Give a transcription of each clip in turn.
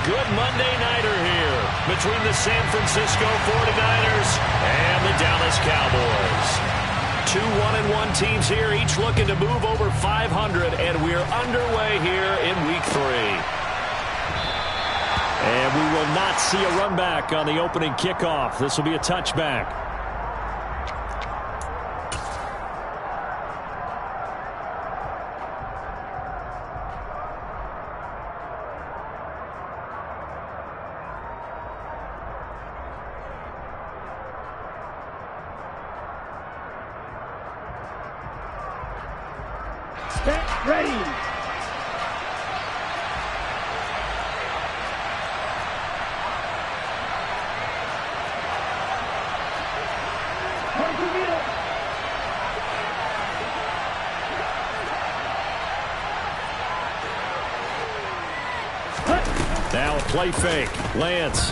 good Monday nighter here between the San Francisco 49ers and the Dallas Cowboys. Two 1-1 teams here, each looking to move over 500, and we're underway here in Week 3. And we will not see a run back on the opening kickoff. This will be a touchback. Ready. Now a play fake. Lance.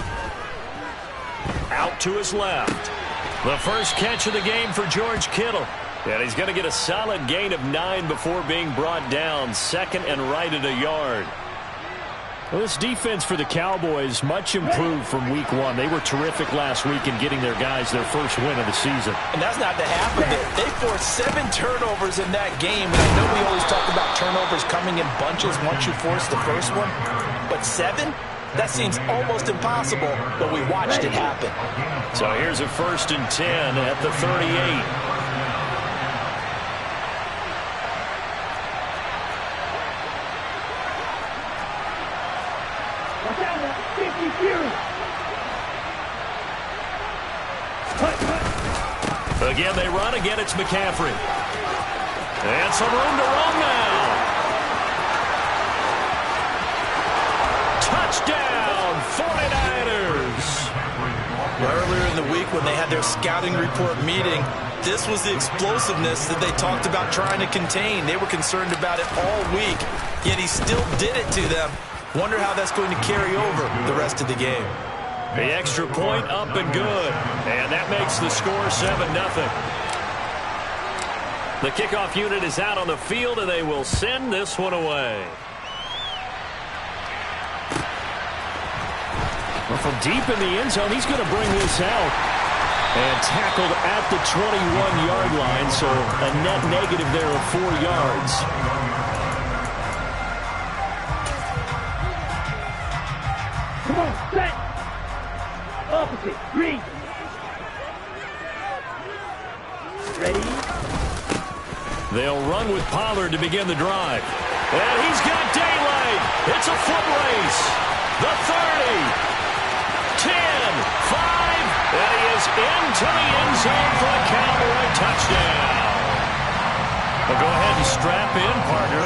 Out to his left. The first catch of the game for George Kittle. And he's going to get a solid gain of 9 before being brought down. Second and right at a yard. Well, this defense for the Cowboys much improved from Week 1. They were terrific last week in getting their guys their first win of the season. And that's not the half of it. They forced 7 turnovers in that game. And I know we always talk about turnovers coming in bunches once you force the first one. But 7? That seems almost impossible, but we watched it happen. So here's a 1st and 10 at the 38. Again, they run. Again, it's McCaffrey. And some room to run now. Touchdown, 49ers. Earlier in the week when they had their scouting report meeting, this was the explosiveness that they talked about trying to contain. They were concerned about it all week, yet he still did it to them. Wonder how that's going to carry over the rest of the game. The extra point up and good. And that makes the score 7-0. The kickoff unit is out on the field, and they will send this one away. Well, from deep in the end zone, he's going to bring this out. And tackled at the 21-yard line, so a net negative there of 4 yards. Come on, set. Opposite, read. Ready? They'll run with Pollard to begin the drive. And he's got daylight. It's a foot race. The 30. 10, 5, and he is into the end zone for a Cowboy touchdown. Well, go ahead and strap in, partner.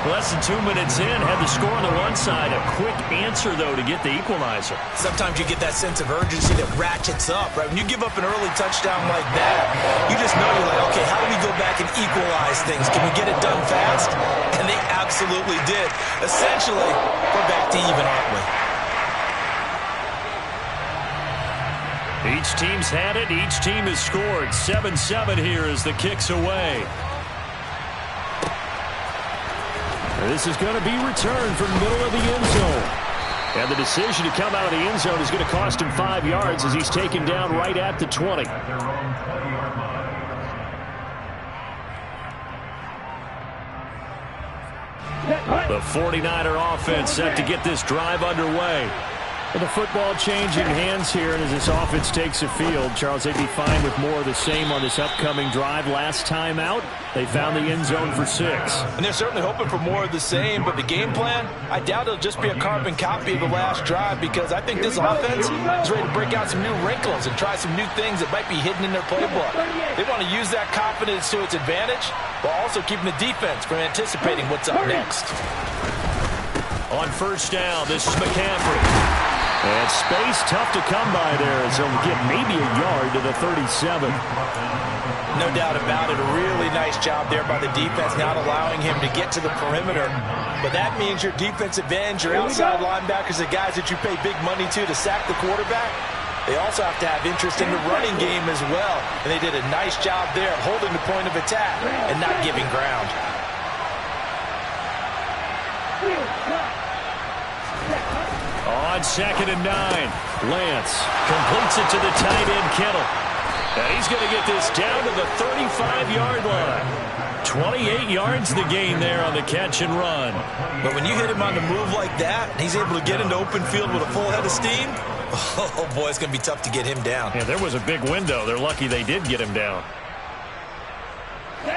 Less than 2 minutes in, had the score on the one side. A quick answer, though, to get the equalizer. Sometimes you get that sense of urgency that ratchets up, right? When you give up an early touchdown like that, you just know you're like, okay, how do we go back and equalize things? Can we get it done fast? And they absolutely did. Essentially, we're back to even, aren't we? Each team's had it. Each team has scored. 7-7 here as the kick's away. This is going to be returned from the middle of the end zone. And the decision to come out of the end zone is going to cost him 5 yards as he's taken down right at the 20. The 49er offense set to get this drive underway. And the football changing hands here, and as this offense takes the field, Charles, they'd be fine with more of the same on this upcoming drive. Last time out, they found the end zone for 6. And they're certainly hoping for more of the same, but the game plan, I doubt it'll just be a carbon copy of the last drive, because I think this offense is ready to break out some new wrinkles and try some new things that might be hidden in their playbook. They want to use that confidence to its advantage, while also keeping the defense from anticipating what's up next. On first down, this is McCaffrey. And space tough to come by there as he'll get maybe a yard to the 37. No doubt about it. A really nice job there by the defense, not allowing him to get to the perimeter. But that means your defensive ends, your outside linebackers, the guys that you pay big money to sack the quarterback, they also have to have interest in the running game as well. And they did a nice job there holding the point of attack and not giving ground. on 2nd and 9. Lance completes it to the tight end, Kittle. And he's going to get this down to the 35-yard line. 28 yards the gain there on the catch and run. But when you hit him on the move like that, and he's able to get into open field with a full head of steam, oh, boy, it's going to be tough to get him down. Yeah, there was a big window. They're lucky they did get him down.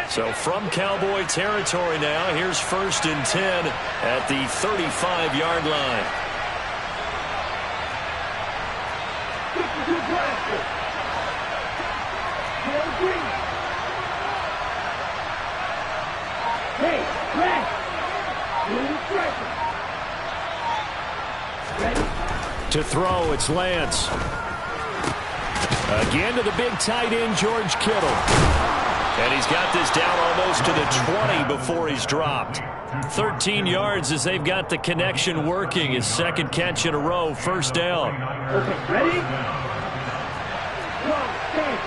So from Cowboy territory now, here's 1st and 10 at the 35-yard line. Hey, Brad! Ready? To throw, it's Lance. Again to the big tight end, George Kittle. And he's got this down almost to the 20 before he's dropped. 13 yards as they've got the connection working. His 2nd catch in a row, 1st down. Okay, ready? Go, stand.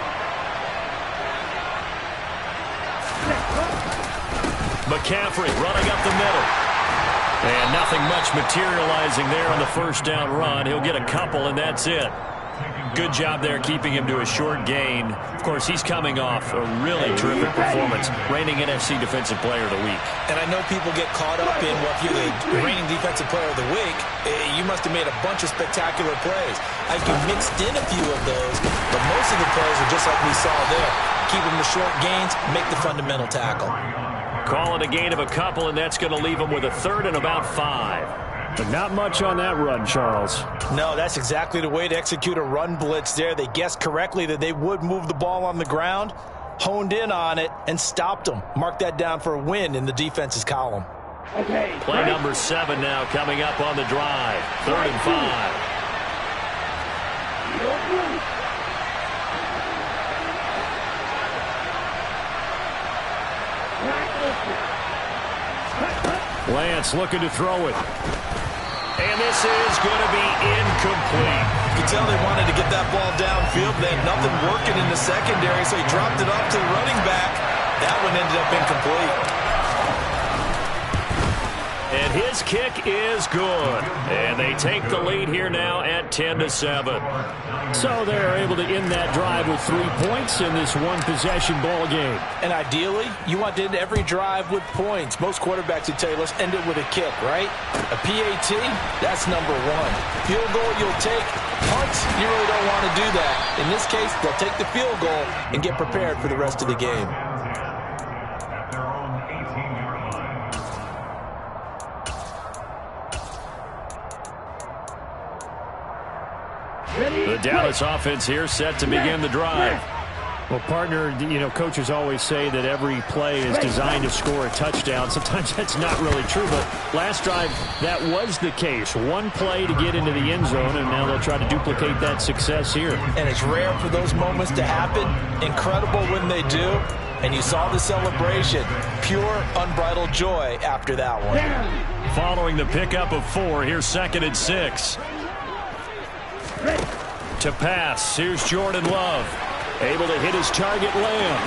McCaffrey running up the middle. And nothing much materializing there on the 1st down run. He'll get a couple, and that's it. Good job there keeping him to a short gain. Of course, he's coming off a really terrific performance, reigning NFC Defensive Player of the Week. And I know people get caught up in, well, if you're the reigning Defensive Player of the Week, you must have made a bunch of spectacular plays. I think you mixed in a few of those, but most of the plays are just like we saw there. Keep them to short gains, make the fundamental tackle. Call it a gain of a couple, and that's going to leave him with a 3rd and about 5. But not much on that run, Charles. No, that's exactly the way to execute a run blitz there. They guessed correctly that they would move the ball on the ground, honed in on it, and stopped them. Mark that down for a win in the defense's column. Okay. Play number 7 now coming up on the drive. 3rd and 5. Lance looking to throw it. And this is going to be incomplete. You could tell they wanted to get that ball downfield. They had nothing working in the secondary, so he dropped it off to the running back. That one ended up incomplete. And his kick is good. And they take the lead here now at 10-7. So they're able to end that drive with 3 points in this one-possession ball game. And ideally, you want to end every drive with points. Most quarterbacks would tell you, let's end it with a kick, right? A PAT, that's number 1. Field goal, you'll take. Punts, you really don't want to do that. In this case, they'll take the field goal and get prepared for the rest of the game. The Dallas offense here set to begin the drive. Well, partner, you know, coaches always say that every play is designed to score a touchdown. Sometimes that's not really true, but last drive, that was the case. One play to get into the end zone, and now they'll try to duplicate that success here. And it's rare for those moments to happen. Incredible when they do. And you saw the celebration. Pure, unbridled joy after that one. Following the pickup of 4, here's 2nd and 6. To pass, here's Jordan Love. Able to hit his target, Lamb.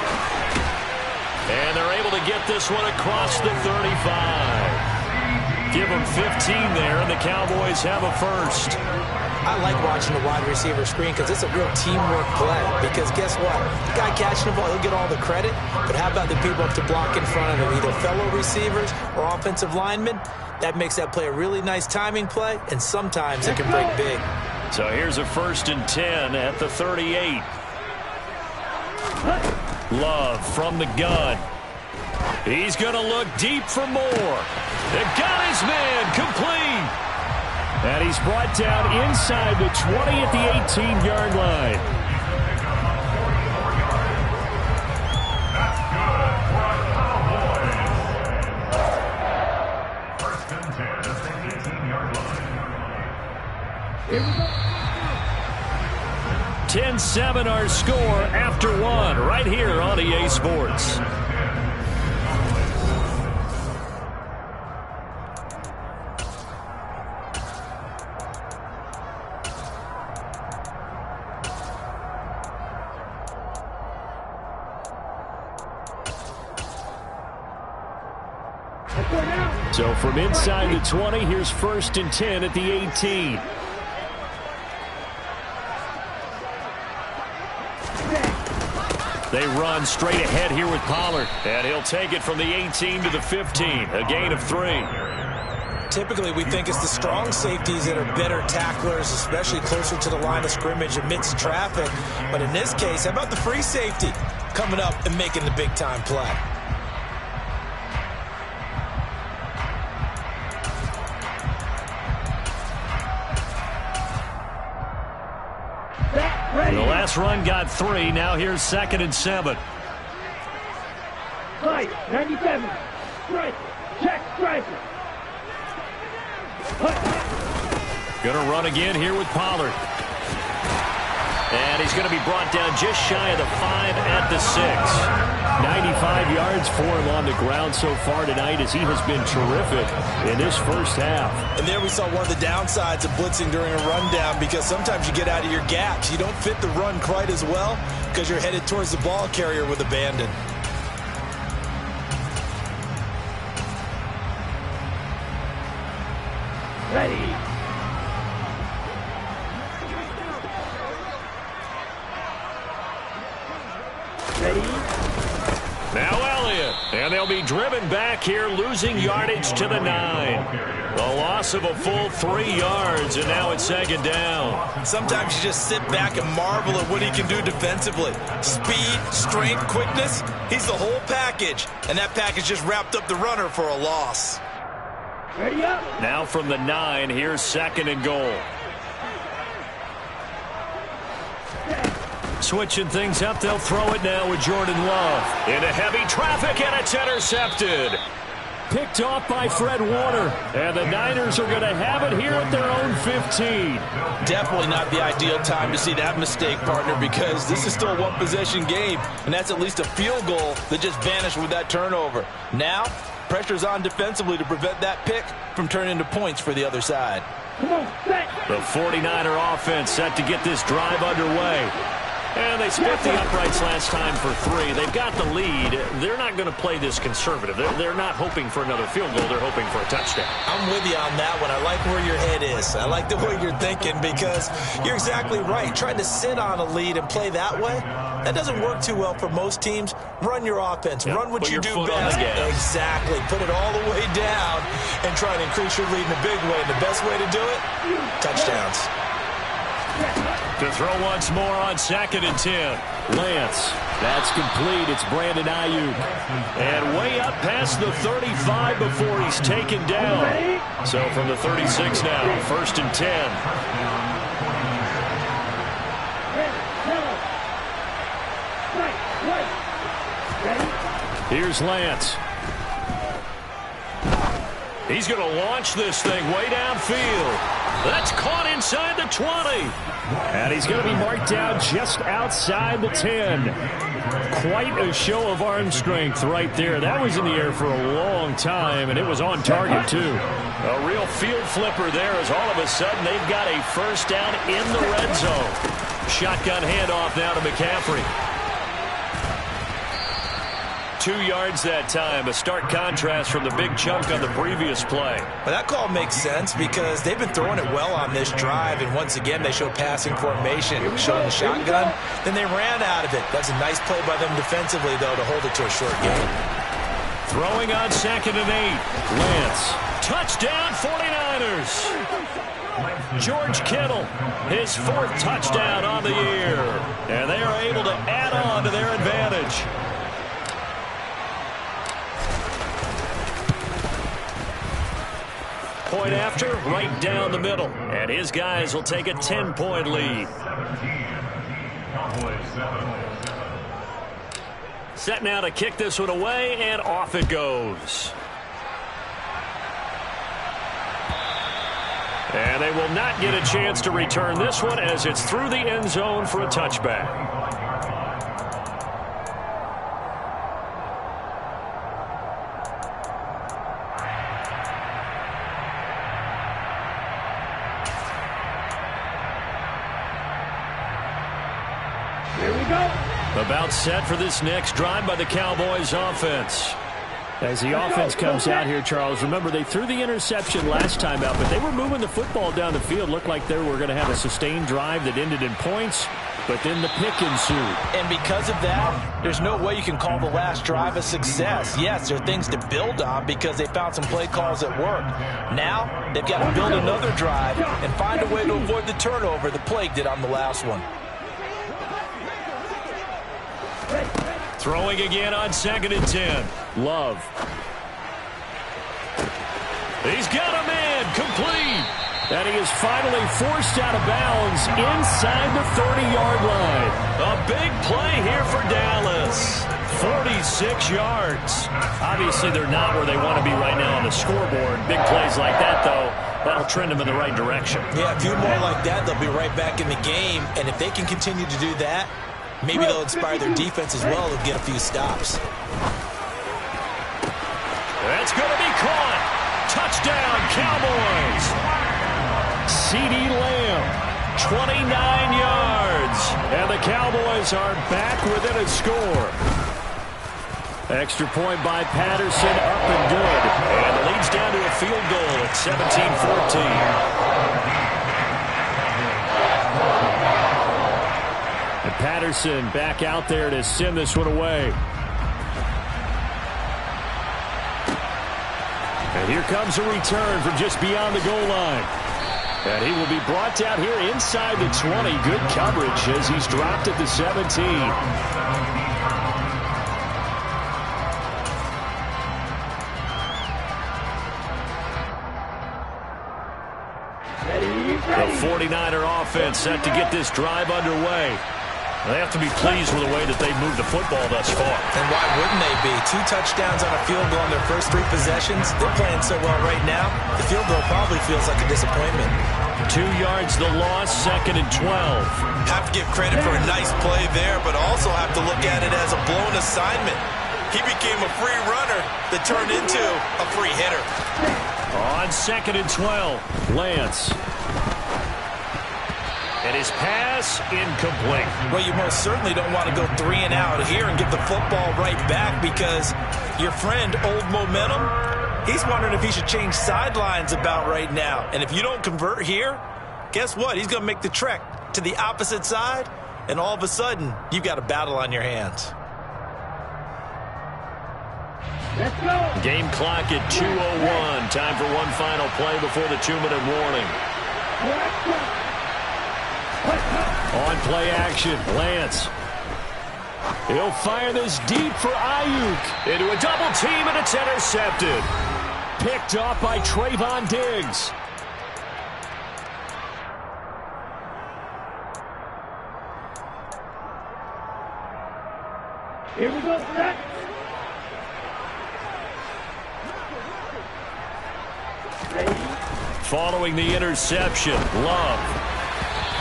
And they're able to get this one across the 35. Give them 15 there, and the Cowboys have a 1st. I like watching the wide receiver screen because it's a real teamwork play. Because guess what? The guy catching the ball, he'll get all the credit. But how about the people up to block in front of him, either fellow receivers or offensive linemen? That makes that play a really nice timing play, and sometimes it can break big. So here's a 1st and 10 at the 38. Love from the gun. He's going to look deep for more. They got his man complete. And he's brought down inside the 20 at the 18-yard line. Here we go. 10-7 our score after 1 right here on EA Sports. So from inside the 20, here's 1st and 10 at the 18. They run straight ahead here with Pollard. And he'll take it from the 18 to the 15. A gain of 3. Typically, we think it's the strong safeties that are better tacklers, especially closer to the line of scrimmage amidst traffic. But in this case, how about the free safety coming up and making the big-time play? The last run got 3. Now here's 2nd and 7. Right, 97. Strike. Check striker. Gonna run again here with Pollard. And he's going to be brought down just shy of the 5 at the 6. 95 yards for him on the ground so far tonight as he has been terrific in this first half. And there we saw one of the downsides of blitzing during a rundown, because sometimes you get out of your gaps. You don't fit the run quite as well because you're headed towards the ball carrier with abandon. Ready. Now Elliott, and they'll be driven back here, losing yardage to the 9. The loss of a full 3 yards, and now it's 2nd down. Sometimes you just sit back and marvel at what he can do defensively. Speed, strength, quickness, he's the whole package. And that package just wrapped up the runner for a loss. Ready up. Now from the 9, here's 2nd and goal. Switching things up, they'll throw it now with Jordan Love. Into heavy traffic, and it's intercepted. Picked off by Fred Warner. And the Niners are going to have it here at their own 15. Definitely not the ideal time to see that mistake, partner, because this is still a one-possession game, and that's at least a field goal that just vanished with that turnover. Now, pressure's on defensively to prevent that pick from turning into points for the other side. Come on, set. The 49er offense set to get this drive underway. And they split the uprights last time for 3. They've got the lead. They're not going to play this conservative. They're not hoping for another field goal. They're hoping for a touchdown. I'm with you on that one. I like where your head is. I like the way you're thinking, because you're exactly right. Trying to sit on a lead and play that way, that doesn't work too well for most teams. Run your offense. Run what you do best. Exactly. Put it all the way down and try and increase your lead in a big way. And the best way to do it, touchdowns. To throw once more on 2nd and 10. Lance, that's complete. It's Brandon Ayuk. And way up past the 35 before he's taken down. So from the 36 now, 1st and 10. Here's Lance. He's going to launch this thing way downfield. That's caught inside the 20. And he's going to be marked down just outside the 10. Quite a show of arm strength right there. That was in the air for a long time, and it was on target, too. A real field flipper there, as all of a sudden they've got a first down in the red zone. Shotgun handoff now to McCaffrey. 2 yards that time, a stark contrast from the big chunk on the previous play. But that call makes sense because they've been throwing it well on this drive, and once again they show passing formation, showing the shotgun, then they ran out of it. That's a nice play by them defensively, though, to hold it to a short game. Throwing on 2nd and 8. Lance. Touchdown 49ers. George Kittle, his 4th touchdown on the year. And they are able to add on to their advantage. Point after, right down the middle. And his guys will take a 10-point lead. Set now to kick this one away, and off it goes. And they will not get a chance to return this one as it's through the end zone for a touchback. Here we go. About set for this next drive by the Cowboys offense. As the offense comes out here, Charles, remember they threw the interception last time out, but they were moving the football down the field. Looked like they were going to have a sustained drive that ended in points, but then the pick ensued. And because of that, there's no way you can call the last drive a success. Yes, there are things to build on because they found some play calls that work. Now, they've got to build another drive and find a way to avoid the turnover the plague did on the last one. Throwing again on 2nd and 10. Love. He's got a man complete. And he is finally forced out of bounds inside the 30-yard line. A big play here for Dallas. 46 yards. Obviously, they're not where they want to be right now on the scoreboard. Big plays like that, though, that'll trend them in the right direction. Yeah, a few more like that, they'll be right back in the game. And if they can continue to do that, maybe they'll inspire their defense as well to get a few stops. That's going to be caught. Touchdown, Cowboys. CeeDee Lamb, 29 yards. And the Cowboys are back within a score. Extra point by Patterson, up and good. And the lead's down to a field goal at 17-14. And Patterson back out there to send this one away. And here comes a return from just beyond the goal line. And he will be brought down here inside the 20. Good coverage as he's dropped at the 17. The 49er offense set to get this drive underway. They have to be pleased with the way that they've moved the football thus far. And why wouldn't they be? 2 touchdowns on a field goal on their first 3 possessions. They're playing so well right now, the field goal probably feels like a disappointment. 2 yards the loss, 2nd and 12. Have to give credit for a nice play there, but also have to look at it as a blown assignment. He became a free runner that turned into a free hitter. On 2nd and 12, Lance. and his pass incomplete. Well, you most certainly don't want to go 3 and out here and give the football right back, because your friend, Old Momentum, he's wondering if he should change sidelines about right now. And if you don't convert here, guess what? He's going to make the trek to the opposite side, and all of a sudden, you've got a battle on your hands. Let's go. Game clock at 2:01. Time for one final play before the 2-minute warning. On play action, Lance. He'll fire this deep for Ayuk. Into a double team, and it's intercepted. Picked off by Trayvon Diggs. Here we go, set. Following the interception, Love.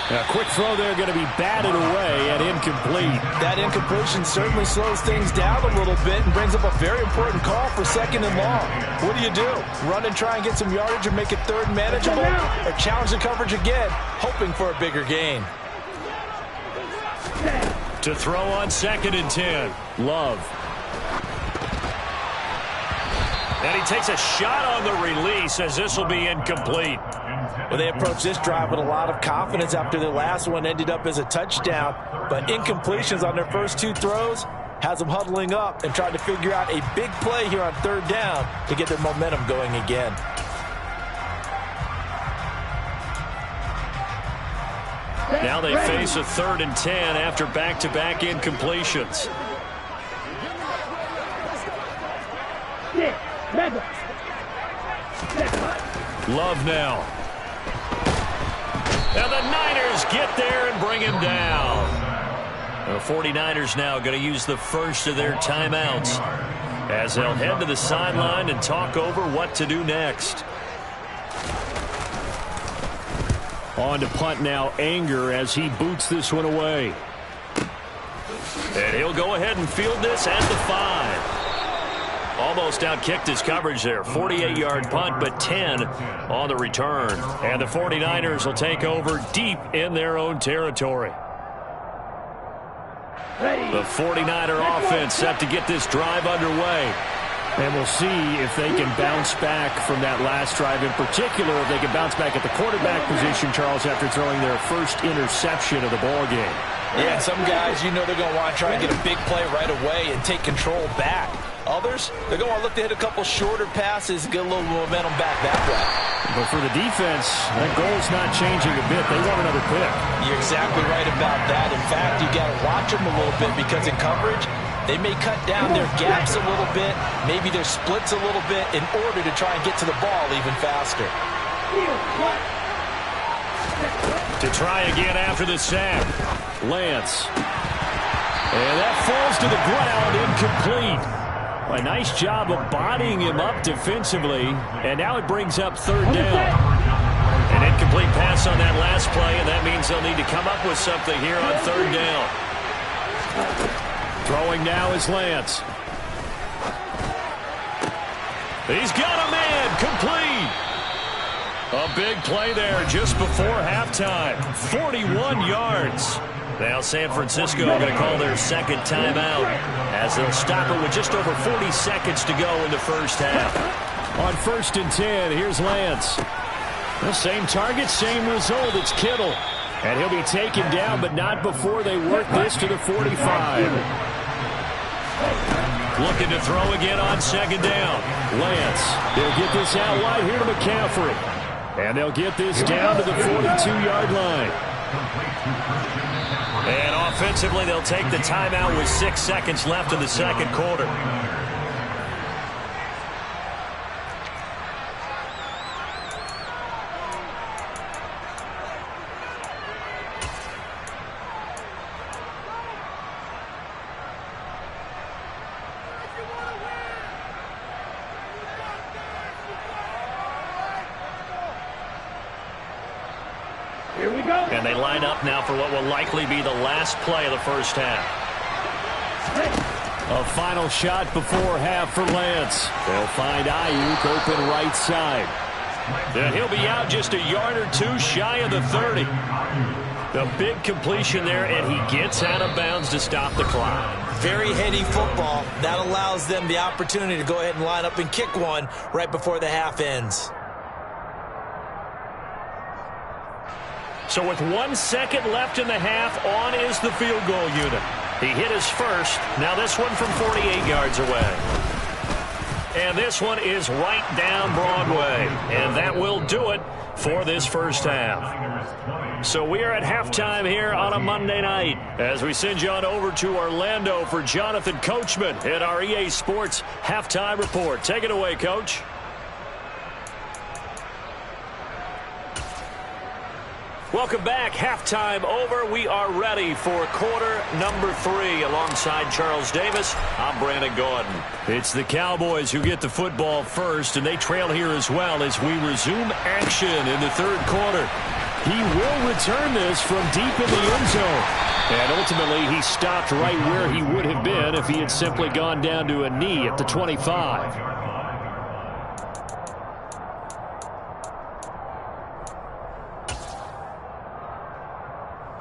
A quick throw there, going to be batted away and incomplete. That incompletion certainly slows things down a little bit and brings up a very important call for 2nd and long. What do? Run and try and get some yardage and make it 3rd manageable, or challenge the coverage again, hoping for a bigger gain? To throw on 2nd and 10. Love. And he takes a shot on the release, as this will be incomplete. Well, they approached this drive with a lot of confidence after their last one ended up as a touchdown. But incompletions on their first 2 throws has them huddling up and trying to figure out a big play here on 3rd down to get their momentum going again. Now they face a 3rd and 10 after back-to-back incompletions. Love now. And the Niners get there and bring him down. The 49ers now going to use the first of their timeouts as they'll head to the sideline and talk over what to do next. On to punt now, Anger, as he boots this one away. And he'll go ahead and field this at the 5. Almost outkicked his coverage there. 48-yard punt, but 10 on the return. And the 49ers will take over deep in their own territory. The 49er offense set to get this drive underway. And we'll see if they can bounce back from that last drive, in particular, if they can bounce back at the quarterback position, Charles, after throwing their first interception of the ball game. Yeah, some guys, you know they're going to want to try and get a big play right away and take control back. Others, they're going to look to hit a couple shorter passes and get a little momentum back that way. But for the defense, that goal's not changing a bit. They want another pick. You're exactly right about that. In fact, you got to watch them a little bit because in coverage, they may cut down their gaps a little bit, maybe their splits a little bit in order to try and get to the ball even faster. To try again after the sack, Lance. And that falls to the ground, incomplete. A nice job of bodying him up defensively, and now it brings up third down. An incomplete pass on that last play, and that means they'll need to come up with something here on third down. Throwing now is Lance. He's got a man, complete. A big play there just before halftime. 41 yards. Now San Francisco going to call their second timeout as they'll stop it with just over 40 seconds to go in the first half. On 1st and 10, here's Lance. The same target, same result. It's Kittle. And he'll be taken down, but not before they work this to the 45. Looking to throw again on second down. Lance, they'll get this out wide here to McCaffrey. And they'll get this down to the 42-yard line. And offensively, they'll take the timeout with 6 seconds left in the second quarter. Here we go. And they line up now for what will likely be the last play of the first half. A final shot before half for Lance. They'll find Ayuk open right side. And he'll be out just a yard or two shy of the 30. The big completion there, and he gets out of bounds to stop the clock. Very heady football. That allows them the opportunity to go ahead and line up and kick one right before the half ends. So with 1 second left in the half, on is the field goal unit. He hit his first. Now this one from 48 yards away. And this one is right down Broadway. And that will do it for this first half. So we are at halftime here on a Monday night as we send you on over to Orlando for Jonathan Coachman at our EA Sports Halftime Report. Take it away, Coach. Welcome back. Halftime over. We are ready for quarter number 3 alongside Charles Davis. I'm Brandon Gordon. It's the Cowboys who get the football first, and they trail here as well as we resume action in the third quarter. He will return this from deep in the end zone. And ultimately, he stopped right where he would have been if he had simply gone down to a knee at the 25.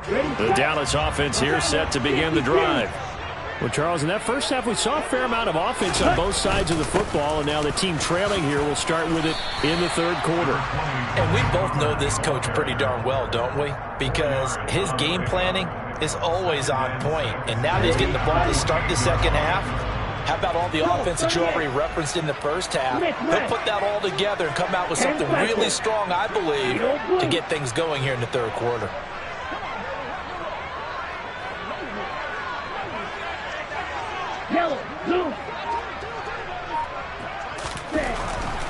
The Dallas offense here set to begin the drive. Well, Charles, in that first half, we saw a fair amount of offense on both sides of the football, and now the team trailing here will start with it in the third quarter. And we both know this coach pretty darn well, don't we? Because his game planning is always on point. And now that he's getting the ball to start the second half, how about all the offense that you already referenced in the first half? He'll put that all together and come out with something really strong, I believe, to get things going here in the third quarter.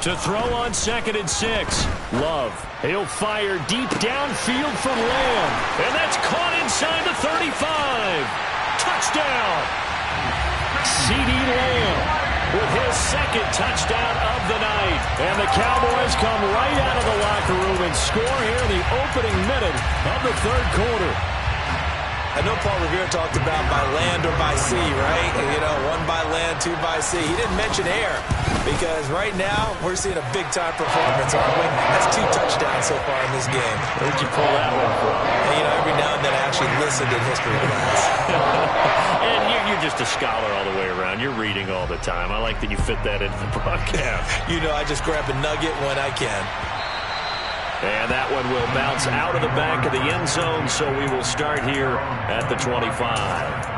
To throw on 2nd and 6. Love. He'll fire deep downfield for Lamb. And that's caught inside the 35. Touchdown. CeeDee Lamb with his second touchdown of the night. And the Cowboys come right out of the locker room and score here in the opening minute of the third quarter. I know Paul Revere talked about by land or by sea, right? You know, 1 by land, 2 by sea. He didn't mention air because right now we're seeing a big-time performance, aren't we? That's 2 touchdowns so far in this game. Where'd you pull that one from? And, you know, every now and then actually listened in history class. And you're just a scholar all the way around. You're reading all the time. I like that you fit that into the broadcast. You know, I just grab a nugget when I can. And that one will bounce out of the back of the end zone, so we will start here at the 25.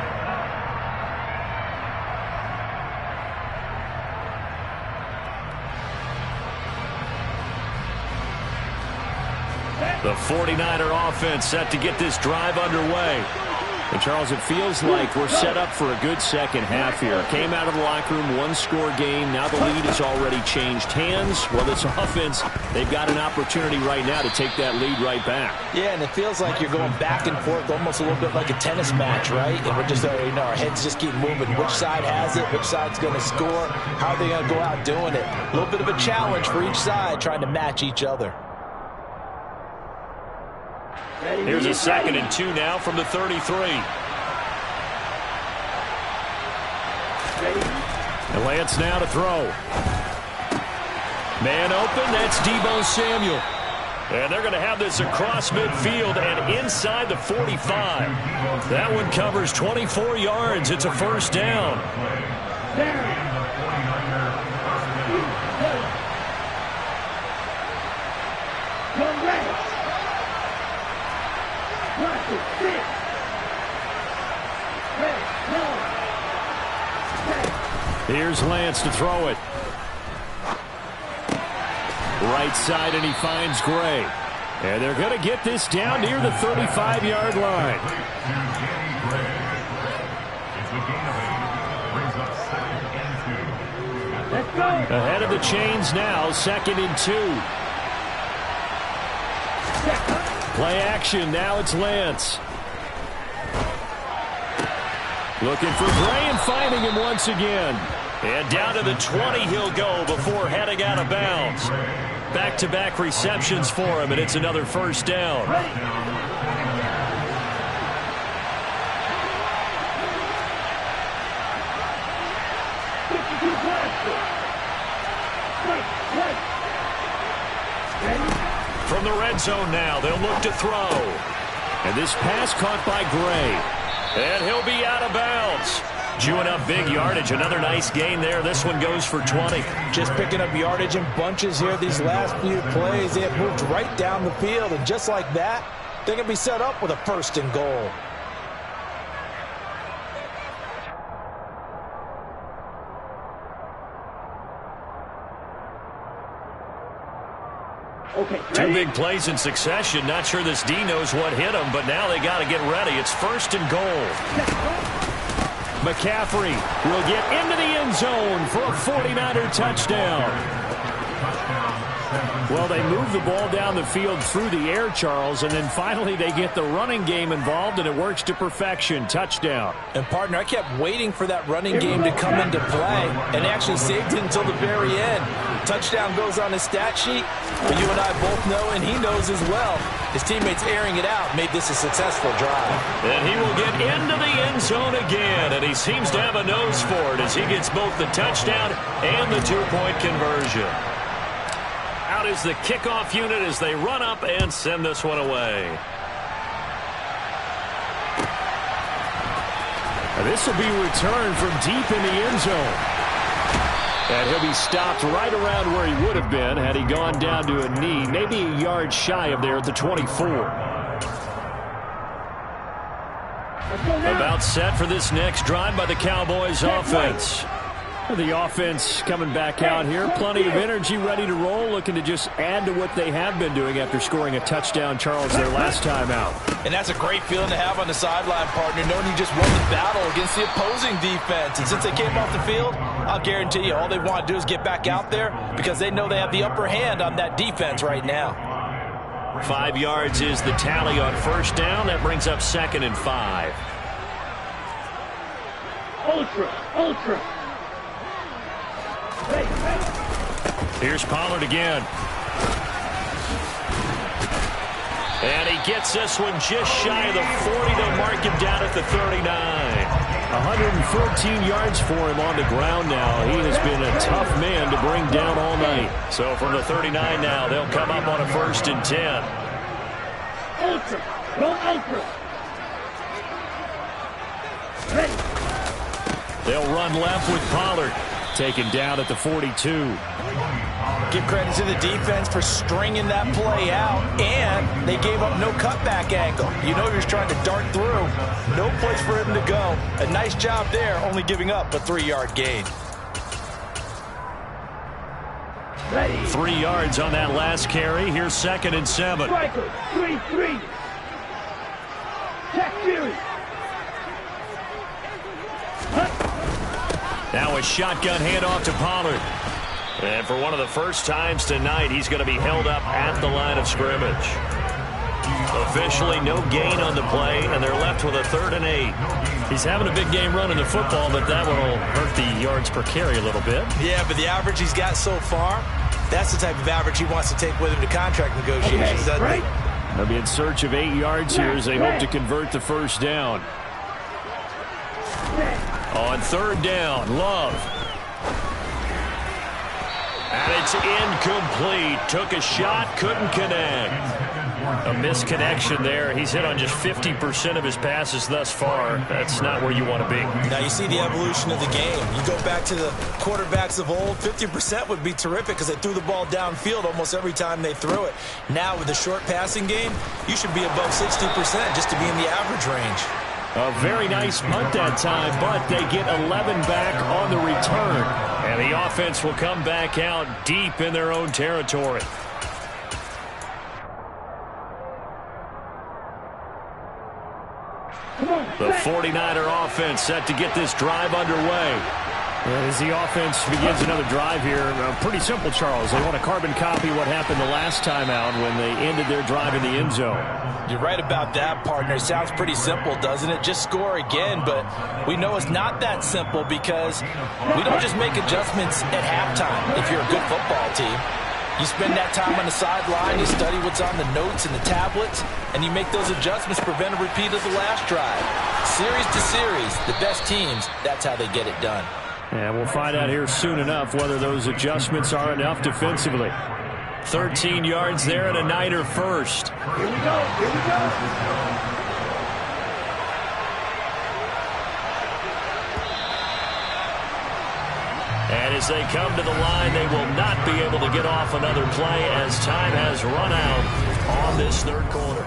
The 49er offense set to get this drive underway. And, Charles, it feels like we're set up for a good second half here. Came out of the locker room, one-score game. Now the lead has already changed hands. Well, this offense, they've got an opportunity right now to take that lead right back. Yeah, and it feels like you're going back and forth, almost a little bit like a tennis match, right? And we're just, our heads just keep moving. Which side has it? Which side's going to score? How are they going to go out doing it? A little bit of a challenge for each side, trying to match each other. Here's a 2nd and 2 now from the 33. And Lance now to throw. Man open, that's Deebo Samuel. And they're going to have this across midfield and inside the 45. That one covers 24 yards. It's a first down. Here's Lance to throw it. Right side, and he finds Gray. And they're going to get this down near the 35-yard line. Ahead of the chains now, 2nd and 2. Play action, now it's Lance. Looking for Gray and finding him once again. And down to the 20 he'll go before heading out of bounds. Back-to-back receptions for him, and it's another first down. From the red zone now, they'll look to throw. And this pass caught by Gray. And he'll be out of bounds. Chewing up big yardage. Another nice gain there. This one goes for 20. Just picking up yardage in bunches here. These last few plays, they have moved right down the field. And just like that, they're going to be set up with a 1st and goal. Okay, Two big plays in succession. Not sure this D knows what hit him, but now they got to get ready. It's 1st and goal. McCaffrey will get into the end zone for a 49er touchdown. Well, they move the ball down the field through the air, Charles, and then finally they get the running game involved, and it works to perfection. Touchdown. And, partner, I kept waiting for that running game to come into play, and actually saved it until the very end. Touchdown goes on his stat sheet, but you and I both know, and he knows as well, his teammates airing it out made this a successful drive. And he will get into the end zone again, and he seems to have a nose for it as he gets both the touchdown and the two-point conversion. Out is the kickoff unit as they run up and send this one away. This will be returned from deep in the end zone. And he'll be stopped right around where he would have been had he gone down to a knee, maybe a yard shy of there at the 24. About set for this next drive by the Cowboys offense. The offense coming back out here. Plenty of energy, ready to roll, looking to just add to what they have been doing after scoring a touchdown, Charles, their last time out. And that's a great feeling to have on the sideline, partner, knowing you just won the battle against the opposing defense. And since they came off the field, I'll guarantee you all they want to do is get back out there because they know they have the upper hand on that defense right now. 5 yards is the tally on first down. That brings up 2nd and 5. Ultra. Here's Pollard again. And he gets this one just shy of the 40. They'll mark him down at the 39. 114 yards for him on the ground now. He has been a tough man to bring down all night. So from the 39 now, they'll come up on a 1st and 10. Ultra. Ready. They'll run left with Pollard. Taken down at the 42. Give credit to the defense for stringing that play out, and they gave up no cutback angle. You know he was trying to dart through. No place for him to go. A nice job there, only giving up a 3-yard gain. Ready. 3 yards on that last carry. Here's 2nd and 7. Striker. 3-3. Check series. Now a shotgun handoff to Pollard. And for one of the first times tonight, he's going to be held up at the line of scrimmage. Officially no gain on the play, and they're left with a 3rd and 8. He's having a big game running the football, but that one will hurt the yards per carry a little bit. Yeah, but the average he's got so far, that's the type of average he wants to take with him to contract negotiations, doesn't Right. he? They'll be in search of 8 yards here as they hope to convert the first down. On 3rd down, Love. And it's incomplete. Took a shot, couldn't connect. A misconnection there. He's hit on just 50% of his passes thus far. That's not where you want to be. Now you see the evolution of the game. You go back to the quarterbacks of old, 50% would be terrific because they threw the ball downfield almost every time they threw it. Now with the short passing game, you should be above 60% just to be in the average range. A very nice punt that time, but they get 11 back on the return. And the offense will come back out deep in their own territory. The 49er offense set to get this drive underway. As the offense begins another drive here, pretty simple, Charles. They want to carbon copy what happened the last time out when they ended their drive in the end zone. You're right about that, partner. Sounds pretty simple, doesn't it? Just score again, but we know it's not that simple because we don't just make adjustments at halftime if you're a good football team. You spend that time on the sideline, you study what's on the notes and the tablets, and you make those adjustments to prevent a repeat of the last drive. Series to series, the best teams, that's how they get it done. And we'll find out here soon enough whether those adjustments are enough defensively. 13 yards there and a Niner first. Here we go. Here we go. And as they come to the line, they will not be able to get off another play as time has run out on this 3rd quarter.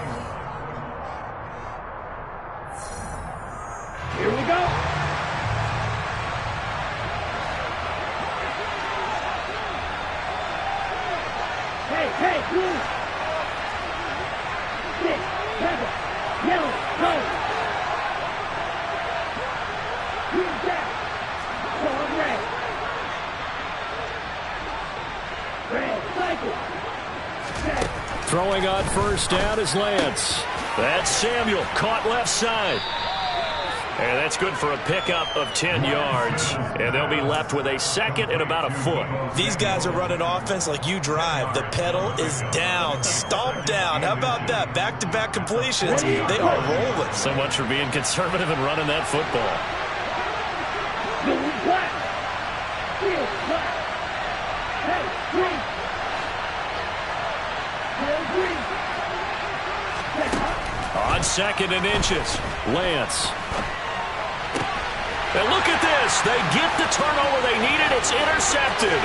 Here we go. Hey, blue. 6, 7, yellow, go. Green down. Going red. Red, cycle. Set. Throwing on first down is Lance. That's Samuel, caught left side. And that's good for a pickup of 10 yards. And they'll be left with a 2nd and about a foot. These guys are running offense like you drive. The pedal is down, stomped down. How about that? Back-to-back completions. They are rolling. So much for being conservative and running that football. Blue, black. Field, black. Hey, green. Field, green. On 2nd and inches, Lance. And look at this. They get the turnover they needed. It's intercepted.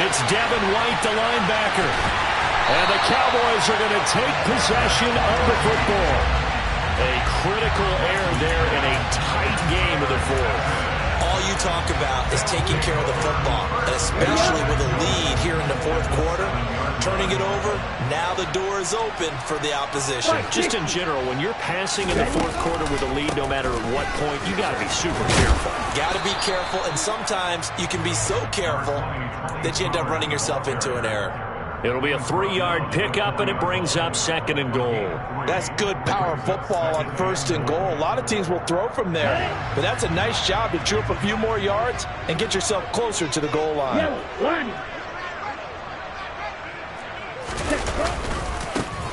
It's Devin White, the linebacker. And the Cowboys are going to take possession of the football. A critical error there in a tight game of the 4th. All you talk about is taking care of the football, especially with a lead here in the 4th quarter. Turning it over, now the door is open for the opposition. Just in general, when you're passing in the 4th quarter with a lead, no matter at what point, you got to be super careful. Got to be careful, and sometimes you can be so careful that you end up running yourself into an error. It'll be a 3-yard pickup, and it brings up 2nd and goal. That's good power football on 1st and goal. A lot of teams will throw from there, but that's a nice job to chew up a few more yards and get yourself closer to the goal line. Yellow, line.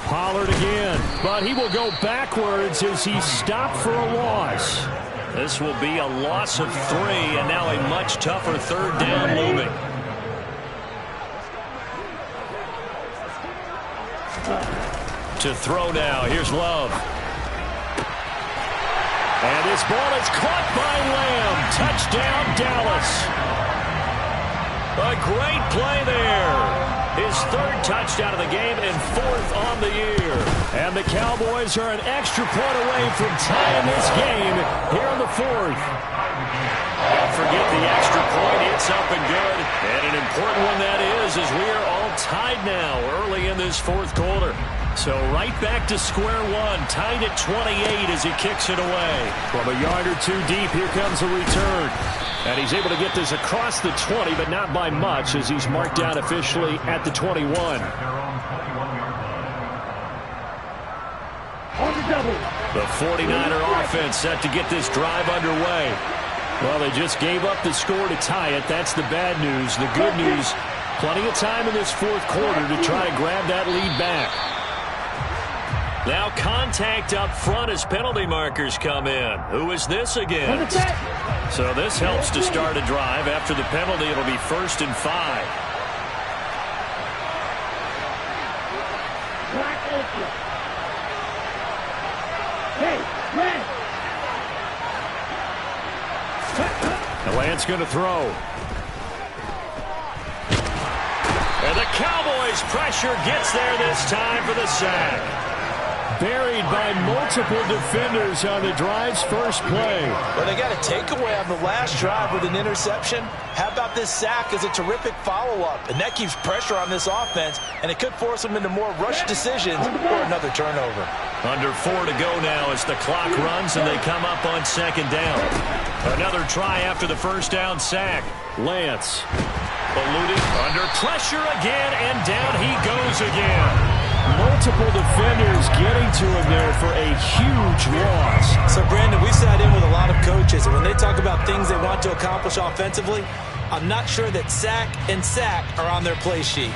Pollard again, but he will go backwards as he stopped for a loss. This will be a loss of 3, and now a much tougher 3rd down looming. To throw now. Here's Love. And this ball is caught by Lamb. Touchdown, Dallas. A great play there. His third touchdown of the game and fourth on the year. And the Cowboys are an extra point away from tying this game here in the fourth. Don't forget the extra point. It's up and good. And an important one that is, as we are all tied now early in this fourth quarter. So right back to square one, tied at 28 as he kicks it away. From a yard or two deep, here comes a return. And he's able to get this across the 20, but not by much, as he's marked down officially at the 21. The 49er offense set to get this drive underway. Well, they just gave up the score to tie it. That's the bad news. The good news, plenty of time in this fourth quarter to try to grab that lead back. Now contact up front as penalty markers come in. Who is this against? So this helps to start a drive. After the penalty, it'll be 1st and 5. The Lance going to throw. And the Cowboys pressure gets there this time for the sack. Buried by multiple defenders on the drive's first play. Well, they got a takeaway on the last drive with an interception. How about this sack as a terrific follow-up? And that keeps pressure on this offense, and it could force them into more rush decisions or another turnover. Under 4 to go now as the clock runs and they come up on 2nd down. Another try after the first down sack. Lance. Eluding under pressure again, and down he goes again. Multiple defenders getting to him there for a huge loss. So, Brandon, we sat in with a lot of coaches, and when they talk about things they want to accomplish offensively, I'm not sure that sack and sack are on their play sheet.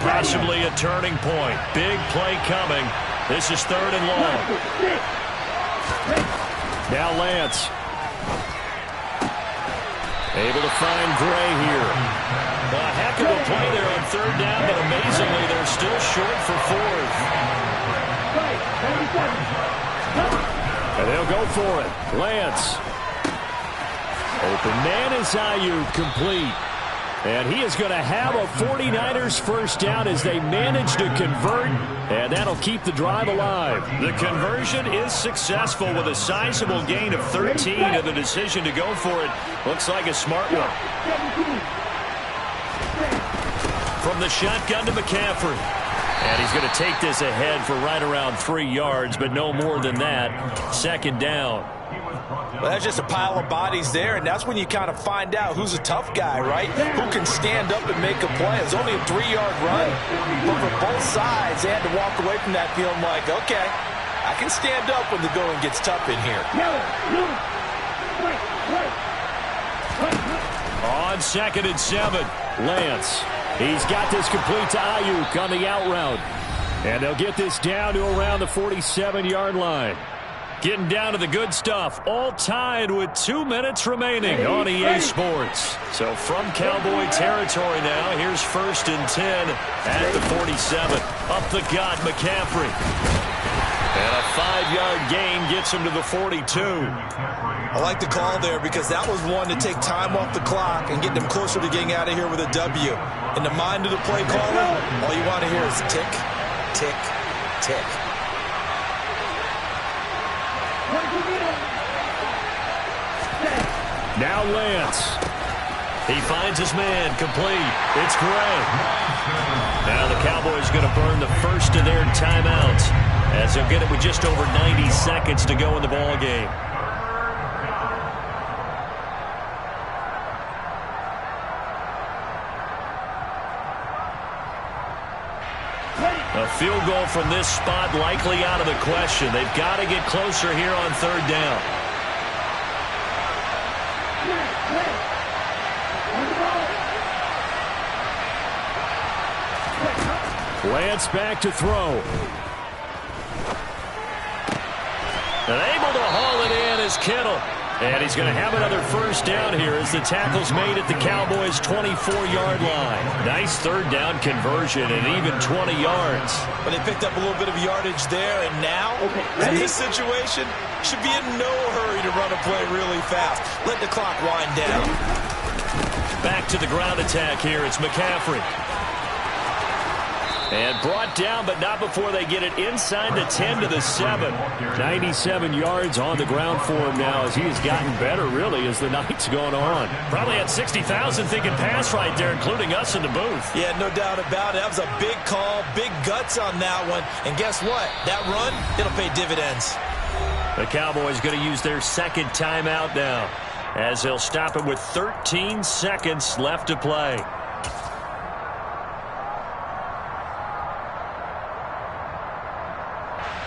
Possibly a turning point. Big play coming. This is 3rd and long. Now Lance. Able to find Gray here. A heck of a play there on 3rd down, but amazingly, they're still short for 4th. And they'll go for it. Lance. Open man is Ayuk, complete. And he is going to have a 49ers first down as they manage to convert, and that'll keep the drive alive. The conversion is successful with a sizable gain of 13, and the decision to go for it looks like a smart one. From the shotgun to McCaffrey. And he's going to take this ahead for right around 3 yards, but no more than that. 2nd down. Well, that's just a pile of bodies there, and that's when you kind of find out who's a tough guy, right? Who can stand up and make a play. It's only a 3-yard run, but for both sides, they had to walk away from that feeling like, okay, I can stand up when the going gets tough in here. On 2nd and 7. Lance. He's got this complete to Ayuk on the out route. And they'll get this down to around the 47-yard line. Getting down to the good stuff. All tied with 2 minutes remaining on EA Sports. So from Cowboy territory now, here's 1st and 10 at the 47. Up the gut, McCaffrey. And a 5-yard gain gets him to the 42. I like the call there because that was one to take time off the clock and get them closer to getting out of here with a W. In the mind of the play caller, all you want to hear is tick, tick, tick. Now Lance. He finds his man, complete. It's Gray. Now the Cowboys going to burn the first of their timeouts as they'll get it with just over 90 seconds to go in the ball game. A field goal from this spot likely out of the question. They've got to get closer here on 3rd down. Lance back to throw. And able to haul it in is Kittle. And he's going to have another first down here as the tackle's made at the Cowboys' 24-yard line. Nice third down conversion and even 20 yards. But they picked up a little bit of yardage there, and now, in this situation, should be in no hurry to run a play really fast. Let the clock wind down. Back to the ground attack here. It's McCaffrey. And brought down, but not before they get it inside the 10 to the 7. 97 yards on the ground for him now as he has gotten better, really, as the night's going on. Probably had 60,000 thinking pass right there, including us in the booth. Yeah, no doubt about it. That was a big call, big guts on that one. And guess what? That run, it'll pay dividends. The Cowboys going to use their second timeout now, as they'll stop it with 13 seconds left to play.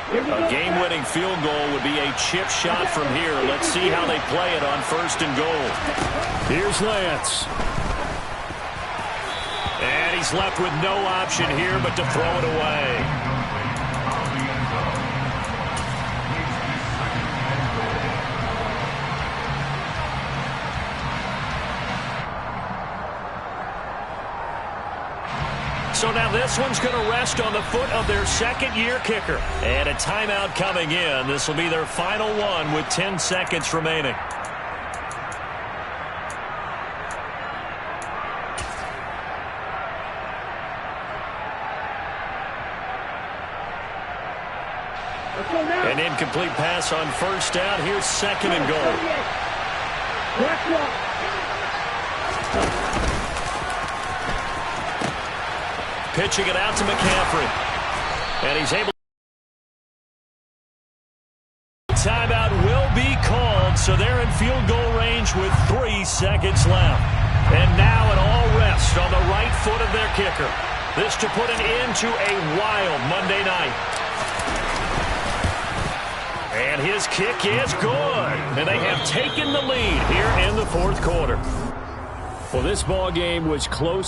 A game-winning field goal would be a chip shot from here. Let's see how they play it on 1st and goal. Here's Lance. And he's left with no option here but to throw it away. So now this one's going to rest on the foot of their second-year kicker. And a timeout coming in. This will be their final one with 10 seconds remaining. An incomplete pass on 1st down. Here's 2nd and goal. Pitching it out to McCaffrey. And he's able. Timeout will be called, so they're in field goal range with 3 seconds left. And now it all rests on the right foot of their kicker. This to put an end to a wild Monday night. And his kick is good. And they have taken the lead here in the 4th quarter. Well, this ball game was close.